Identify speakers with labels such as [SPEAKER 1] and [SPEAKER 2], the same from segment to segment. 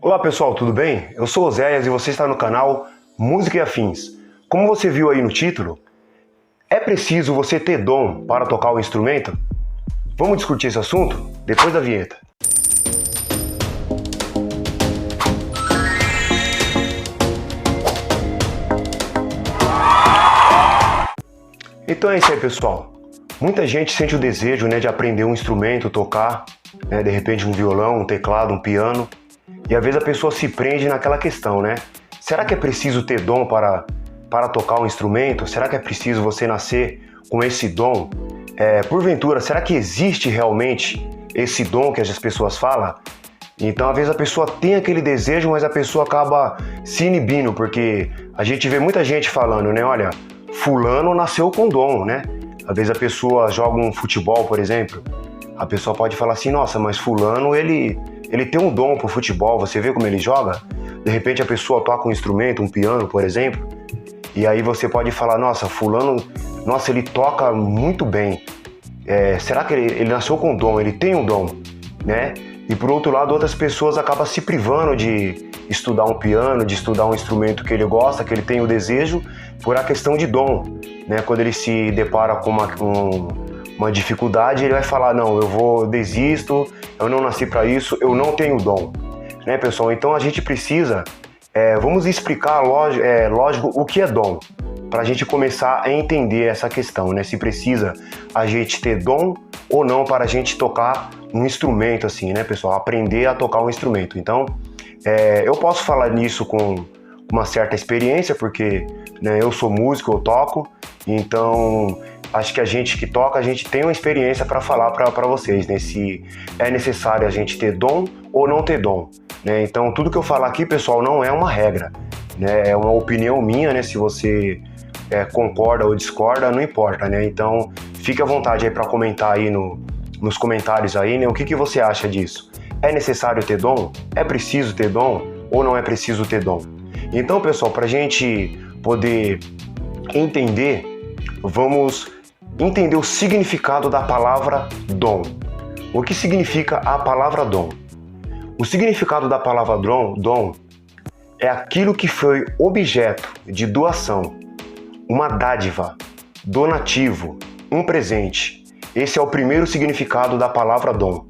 [SPEAKER 1] Olá pessoal, tudo bem? Eu sou Oséias e você está no canal Música e Afins. Como você viu aí no título, é preciso você ter dom para tocar o instrumento? Vamos discutir esse assunto depois da vinheta. Então é isso aí, pessoal. Muita gente sente o desejo, de aprender um instrumento, tocar, de repente um violão, um teclado, um piano. E às vezes a pessoa se prende naquela questão, Será que é preciso ter dom para tocar um instrumento? Será que é preciso você nascer com esse dom? Porventura, será que existe realmente esse dom que as pessoas falam? Então, às vezes a pessoa tem aquele desejo, mas a pessoa acaba se inibindo, porque a gente vê muita gente falando, olha, fulano nasceu com dom, Às vezes a pessoa joga um futebol, por exemplo, a pessoa pode falar assim, nossa, mas fulano, ele tem um dom pro futebol, você vê como ele joga? De repente a pessoa toca um instrumento, um piano, por exemplo, e aí você pode falar, nossa, fulano, nossa, ele toca muito bem. Será que ele nasceu com dom? Ele tem um dom, E por outro lado, outras pessoas acabam se privando de estudar um piano, de estudar um instrumento que ele gosta, que ele tem o desejo, por a questão de dom, Quando ele se depara com uma dificuldade, ele vai falar, não, desisto, eu não nasci para isso, eu não tenho dom, pessoal? Então a gente precisa, vamos explicar, lógico, o que é dom, para a gente começar a entender essa questão, Se precisa a gente ter dom ou não para a gente tocar um instrumento, assim, pessoal? Aprender a tocar um instrumento. Então, eu posso falar nisso com uma certa experiência, porque eu sou músico, eu toco, então acho que a gente que toca, a gente tem uma experiência para falar para vocês, se é necessário a gente ter dom ou não ter dom, Então tudo que eu falar aqui, pessoal, não é uma regra, É uma opinião minha, Se você concorda ou discorda, não importa, Então fique à vontade aí para comentar aí nos comentários aí, o que você acha disso? É necessário ter dom? É preciso ter dom ou não é preciso ter dom? Então, pessoal, para a gente poder entender, vamos entender o significado da palavra dom. O que significa a palavra dom? O significado da palavra dom é aquilo que foi objeto de doação, uma dádiva, donativo, um presente. Esse é o primeiro significado da palavra dom.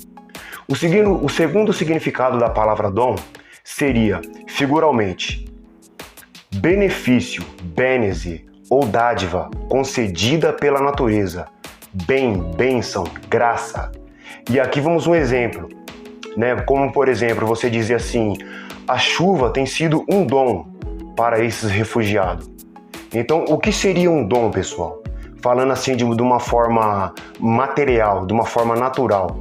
[SPEAKER 1] O segundo significado da palavra dom seria, figuralmente, benefício, bênese ou dádiva concedida pela natureza, bem, bênção, graça. E aqui vamos um exemplo, Como, por exemplo, você dizer assim, a chuva tem sido um dom para esses refugiados. Então, o que seria um dom, pessoal? Falando assim de uma forma material, de uma forma natural,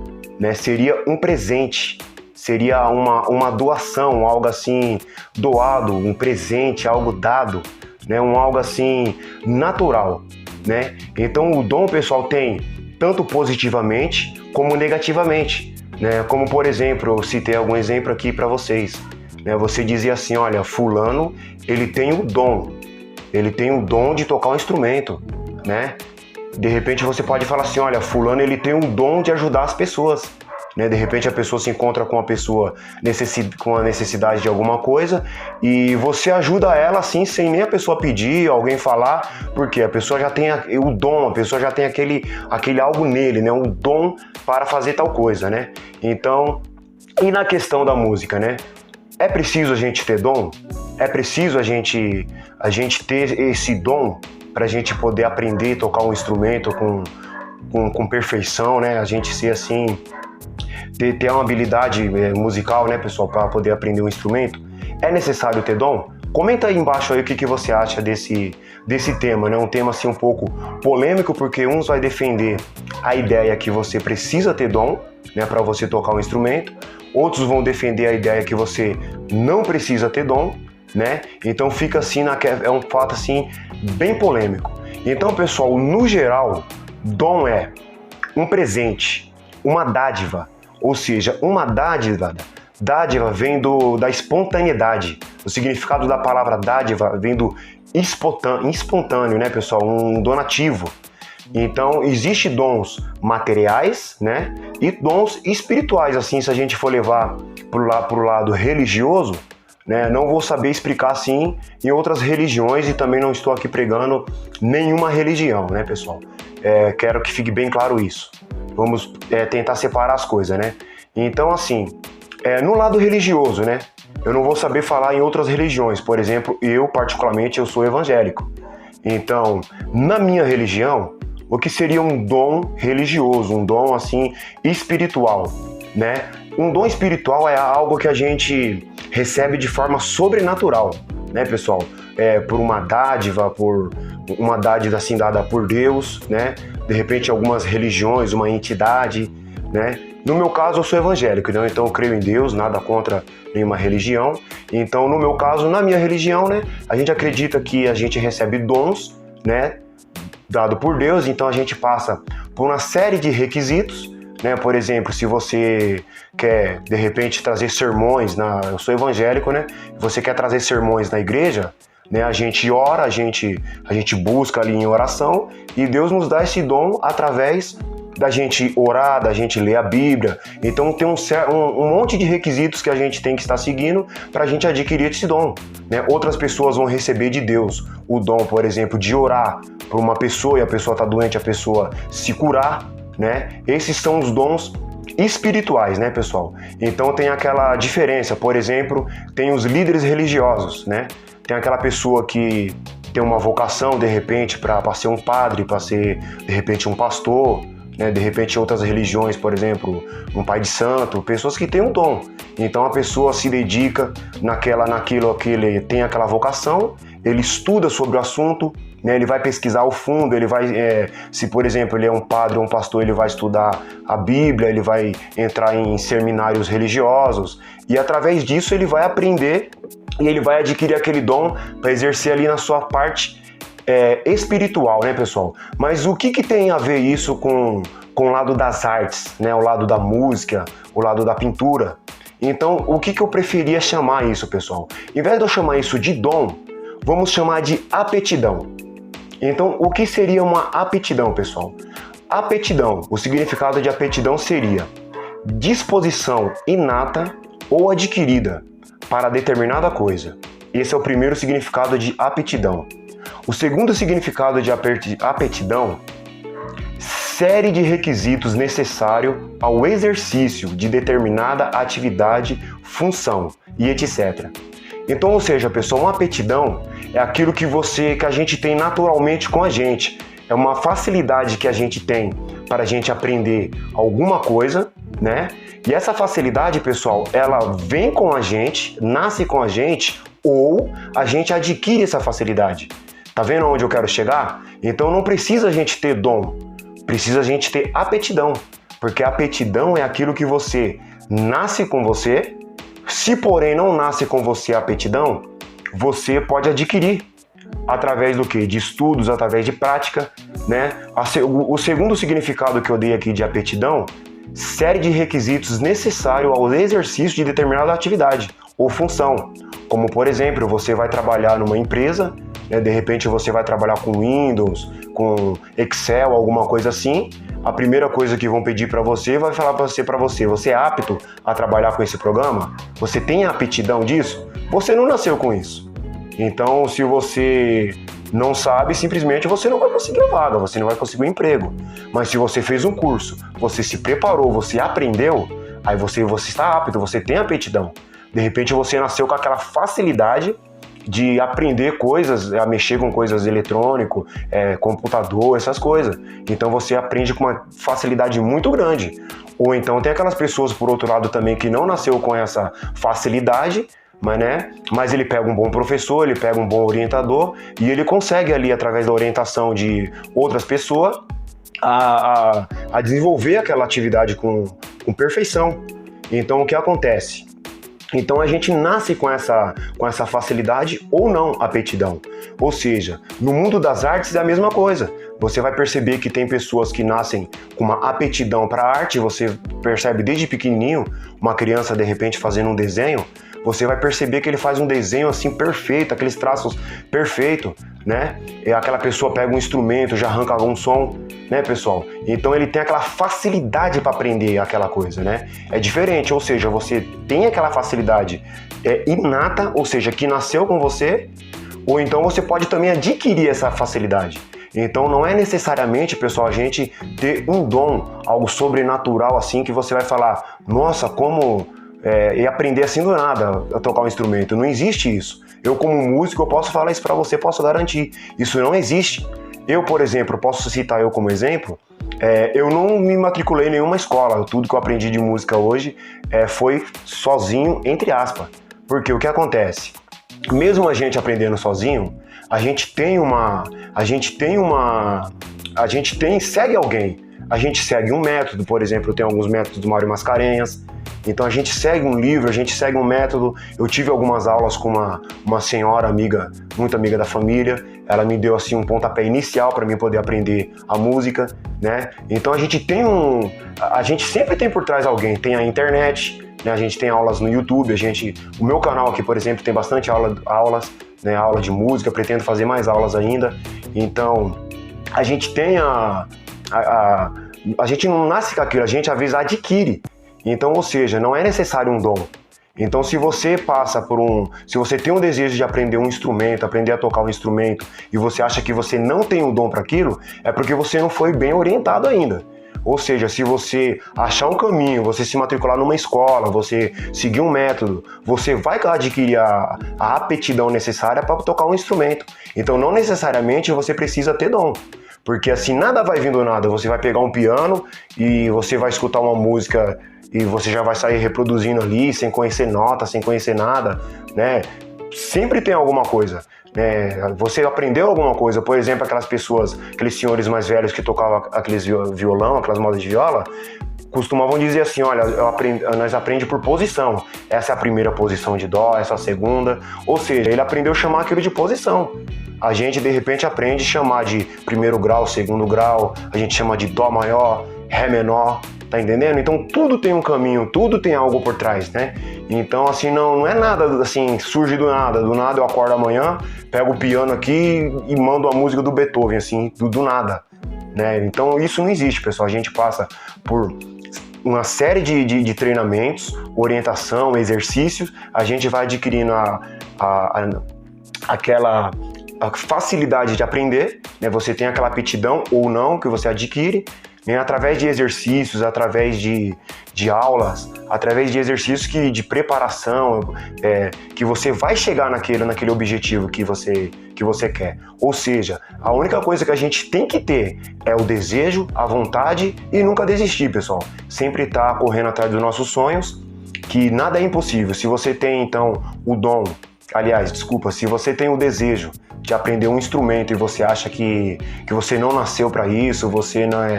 [SPEAKER 1] Seria um presente, seria uma doação, algo assim doado, um presente, algo dado, algo assim natural, Então o dom, pessoal, tem tanto positivamente como negativamente, Como, por exemplo, eu citei algum exemplo aqui para vocês, Você dizia assim, olha, fulano, ele tem o dom de tocar um instrumento, De repente você pode falar assim, olha, fulano, ele tem um dom de ajudar as pessoas, De repente a pessoa se encontra com uma pessoa com a necessidade de alguma coisa e você ajuda ela assim, sem nem a pessoa pedir, alguém falar, porque a pessoa já tem o dom, a pessoa já tem aquele algo nele, O dom para fazer tal coisa, Então, e na questão da música, É preciso a gente ter dom? É preciso a gente ter esse dom para a gente poder aprender a tocar um instrumento com perfeição, A gente ser assim, ter uma habilidade musical, pessoal, para poder aprender um instrumento. É necessário ter dom? Comenta aí embaixo aí o que você acha desse tema, Um tema assim um pouco polêmico, porque uns vai defender a ideia que você precisa ter dom, para você tocar um instrumento. Outros vão defender a ideia que você não precisa ter dom, Então fica assim, é um fato assim bem polêmico. Então, pessoal, no geral, dom é um presente, uma dádiva, ou seja, uma dádiva vem da espontaneidade. O significado da palavra dádiva vem do espontâneo, pessoal, um donativo. Então, existe dons materiais, né? E dons espirituais, assim, se a gente for levar pro lado religioso, né? Não vou saber explicar, assim, em outras religiões e também não estou aqui pregando nenhuma religião, né, pessoal? Quero que fique bem claro isso. Vamos tentar separar as coisas, né? Então, assim, no lado religioso, né? Eu não vou saber falar em outras religiões. Por exemplo, eu, particularmente, eu sou evangélico. Então, na minha religião, o que seria um dom religioso, um dom, assim, espiritual, né? Um dom espiritual é algo que a gente recebe de forma sobrenatural, né, pessoal? Por uma dádiva assim dada por Deus, né? De repente algumas religiões, uma entidade, né? No meu caso eu sou evangélico, né? Então eu creio em Deus, nada contra nenhuma religião. Então no meu caso, na minha religião, né? A gente acredita que a gente recebe dons, né? Dado por Deus, então a gente passa por uma série de requisitos, né? Por exemplo, se você quer, de repente, trazer sermões, eu sou evangélico, né? Você quer trazer sermões na igreja, né? A gente ora, a gente busca ali em oração e Deus nos dá esse dom através da gente orar, da gente ler a Bíblia. Então tem um monte de requisitos que a gente tem que estar seguindo para a gente adquirir esse dom, né? Outras pessoas vão receber de Deus o dom, por exemplo, de orar para uma pessoa e a pessoa está doente, a pessoa se curar, né? Esses são os dons espirituais, né, pessoal? Então tem aquela diferença. Por exemplo, tem os líderes religiosos, né? Tem aquela pessoa que tem uma vocação, de repente, para ser um padre, para ser, de repente, um pastor, né? De repente, outras religiões, por exemplo, um pai de santo, pessoas que têm um dom. Então a pessoa se dedica naquilo que ele tem aquela vocação, ele estuda sobre o assunto, né? Ele vai pesquisar ao fundo, ele vai, se por exemplo ele é um padre ou um pastor, ele vai estudar a Bíblia, ele vai entrar em seminários religiosos e através disso ele vai aprender e ele vai adquirir aquele dom para exercer ali na sua parte espiritual, né, pessoal? Mas o que tem a ver isso com o lado das artes, né? O lado da música, o lado da pintura? Então, o que eu preferia chamar isso, pessoal? Em vez de eu chamar isso de dom, vamos chamar de aptidão. Então, o que seria uma aptidão, pessoal? Aptidão, o significado de aptidão seria disposição inata ou adquirida para determinada coisa. Esse é o primeiro significado de aptidão. O segundo significado de aptidão, série de requisitos necessários ao exercício de determinada atividade, função e etc. Então, ou seja, pessoal, uma aptidão é aquilo que a gente tem naturalmente com a gente. É uma facilidade que a gente tem para a gente aprender alguma coisa, né? E essa facilidade, pessoal, ela vem com a gente, nasce com a gente, ou a gente adquire essa facilidade. Tá vendo onde eu quero chegar? Então não precisa a gente ter dom, precisa a gente ter aptidão. Porque a aptidão é aquilo que você nasce com você. Se, porém, não nasce com você a aptidão, você pode adquirir através do quê? De estudos, através de prática, né? O segundo significado que eu dei aqui de aptidão, série de requisitos necessários ao exercício de determinada atividade ou função. Como, por exemplo, você vai trabalhar numa empresa, né? De repente você vai trabalhar com Windows, com Excel, alguma coisa assim. A primeira coisa que vão pedir para você vai falar para você é apto a trabalhar com esse programa? Você tem a aptidão disso? Você não nasceu com isso. Então, se você não sabe, simplesmente você não vai conseguir a vaga, você não vai conseguir um emprego. Mas se você fez um curso, você se preparou, você aprendeu, aí você está apto, você tem aptidão. De repente você nasceu com aquela facilidade de aprender coisas, a mexer com coisas eletrônicas, computador, essas coisas. Então você aprende com uma facilidade muito grande. Ou então tem aquelas pessoas, por outro lado, também que não nasceu com essa facilidade, mas ele pega um bom professor, ele pega um bom orientador e ele consegue ali, através da orientação de outras pessoas, a desenvolver aquela atividade com perfeição. Então o que acontece? Então a gente nasce com essa facilidade ou não aptidão. Ou seja, no mundo das artes é a mesma coisa. Você vai perceber que tem pessoas que nascem com uma aptidão para arte, você percebe desde pequenininho uma criança de repente fazendo um desenho, você vai perceber que ele faz um desenho assim perfeito, aqueles traços perfeitos, né? E aquela pessoa pega um instrumento, já arranca algum som, né, pessoal? Então ele tem aquela facilidade para aprender aquela coisa, né? É diferente, ou seja, você tem aquela facilidade inata, ou seja, que nasceu com você, ou então você pode também adquirir essa facilidade. Então não é necessariamente, pessoal, a gente ter um dom, algo sobrenatural assim que você vai falar, nossa, como e aprender assim do nada a tocar um instrumento. Não existe isso. Eu como músico, eu posso falar isso para você, posso garantir. Isso não existe. Eu, por exemplo, posso citar eu como exemplo, eu não me matriculei em nenhuma escola. Tudo que eu aprendi de música hoje foi sozinho, entre aspas. Porque o que acontece? Mesmo a gente aprendendo sozinho, a gente segue alguém. A gente segue um método, por exemplo, tem alguns métodos do Mário Mascarenhas. Então a gente segue um livro, a gente segue um método. Eu tive algumas aulas com uma senhora amiga, muito amiga da família. Ela me deu assim um pontapé inicial para mim poder aprender a música, né? Então a gente sempre tem por trás alguém. Tem a internet, né? A gente tem aulas no YouTube. O meu canal aqui, por exemplo, tem bastante aulas, né? Aula de música. Pretendo fazer mais aulas ainda. Então a gente tem a gente não nasce com aquilo, a gente às vezes adquire. Então, ou seja, não é necessário um dom. Então, se você tem um desejo de aprender um instrumento, aprender a tocar um instrumento, e você acha que você não tem o dom para aquilo, é porque você não foi bem orientado ainda. Ou seja, se você achar um caminho, você se matricular numa escola, você seguir um método, você vai adquirir a aptidão necessária para tocar um instrumento. Então, não necessariamente você precisa ter dom. Porque assim, nada vai vir do nada. Você vai pegar um piano e você vai escutar uma música e você já vai sair reproduzindo ali, sem conhecer nota, sem conhecer nada, né? Sempre tem alguma coisa, né? Você aprendeu alguma coisa, por exemplo, aqueles senhores mais velhos que tocavam aqueles violão, aquelas modas de viola, costumavam dizer assim, olha, nós aprendemos por posição. Essa é a primeira posição de dó, essa é a segunda. Ou seja, ele aprendeu a chamar aquilo de posição. A gente, de repente, aprende a chamar de primeiro grau, segundo grau, a gente chama de dó maior, ré menor, tá entendendo? Então tudo tem um caminho, tudo tem algo por trás, né? Então assim, não é nada assim, surge do nada eu acordo amanhã, pego o piano aqui e mando a música do Beethoven, assim, do nada, né? Então isso não existe, pessoal, a gente passa por uma série de treinamentos, orientação, exercícios, a gente vai adquirindo aquela facilidade de aprender, né? Você tem aquela aptidão ou não que você adquire, né? Através de exercícios, através de aulas, através de exercícios de preparação, que você vai chegar naquele objetivo que você quer. Ou seja, a única coisa que a gente tem que ter é o desejo, a vontade e nunca desistir, pessoal. Sempre estar correndo atrás dos nossos sonhos, que nada é impossível. Se você tem, então, o dom, se você tem o desejo de aprender um instrumento e você acha que você não nasceu para isso, você não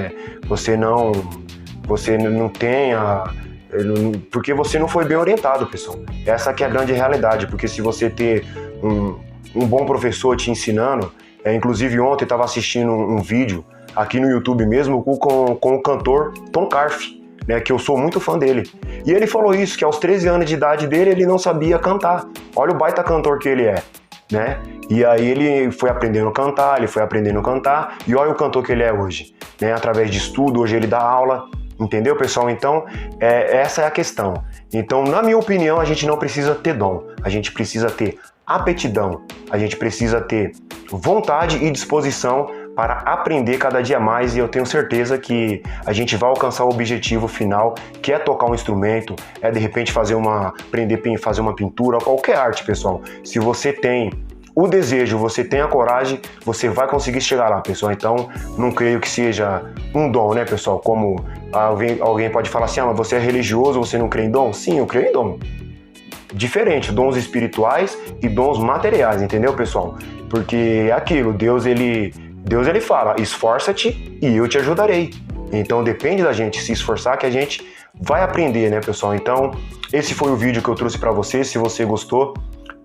[SPEAKER 1] tem porque você não foi bem orientado, pessoal. Essa que é a grande realidade, porque se você ter um bom professor te ensinando, inclusive ontem eu estava assistindo um vídeo aqui no YouTube mesmo com o cantor Tom Carf, né, que eu sou muito fã dele. E ele falou isso, que aos 13 anos de idade dele, ele não sabia cantar. Olha o baita cantor que ele é, né? E aí ele foi aprendendo a cantar, e olha o cantor que ele é hoje, né? Através de estudo, hoje ele dá aula, entendeu, pessoal? Então, essa é a questão. Então, na minha opinião, a gente não precisa ter dom, a gente precisa ter aptidão, a gente precisa ter vontade e disposição para aprender cada dia mais, e eu tenho certeza que a gente vai alcançar o objetivo final, que é tocar um instrumento, de repente aprender a fazer uma pintura, qualquer arte, pessoal. Se você tem o desejo, você tem a coragem, você vai conseguir chegar lá, pessoal. Então, não creio que seja um dom, né, pessoal? Como alguém pode falar assim, mas você é religioso, você não crê em dom? Sim, eu creio em dom. Diferente, dons espirituais e dons materiais, entendeu, pessoal? Porque é aquilo, Deus ele fala, esforça-te e eu te ajudarei. Então depende da gente se esforçar que a gente vai aprender, né, pessoal? Então esse foi o vídeo que eu trouxe para você. Se você gostou,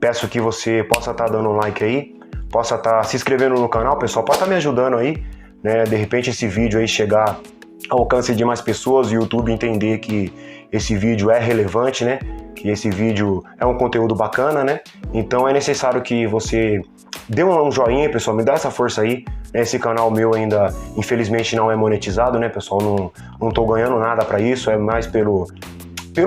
[SPEAKER 1] peço que você possa estar dando um like aí, possa estar se inscrevendo no canal, pessoal, pode estar me ajudando aí, né? De repente esse vídeo aí chegar ao alcance de mais pessoas, o YouTube entender que esse vídeo é relevante, né? Que esse vídeo é um conteúdo bacana, né? Então é necessário que você dê um joinha, pessoal, me dá essa força aí. Esse canal meu ainda, infelizmente, não é monetizado, né, pessoal? Não tô ganhando nada para isso, é mais pelo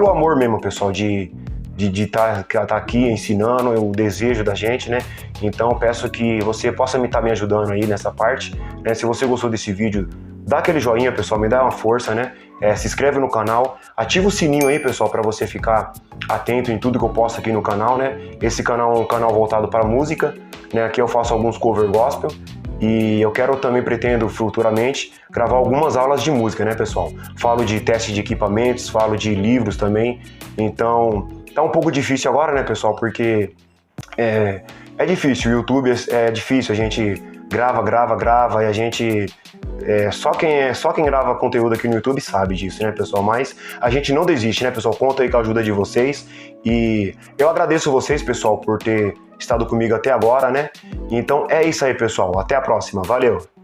[SPEAKER 1] amor mesmo, pessoal, de estar aqui ensinando, o desejo da gente, né? Então peço que você possa estar me ajudando aí nessa parte, né? Se você gostou desse vídeo, dá aquele joinha, pessoal, me dá uma força, né? Se inscreve no canal, ativa o sininho aí, pessoal, para você ficar atento em tudo que eu posto aqui no canal, né? Esse canal é um canal voltado para música, né? Aqui eu faço alguns cover gospel e eu pretendo futuramente gravar algumas aulas de música, né, pessoal? Falo de teste de equipamentos, falo de livros também, então tá um pouco difícil agora, né, pessoal, porque é difícil, o YouTube é difícil, a gente grava e a gente... Só quem grava conteúdo aqui no YouTube sabe disso, né, pessoal? Mas a gente não desiste, né, pessoal? Conta aí com a ajuda de vocês. E eu agradeço vocês, pessoal, por ter estado comigo até agora, né? Então é isso aí, pessoal. Até a próxima. Valeu!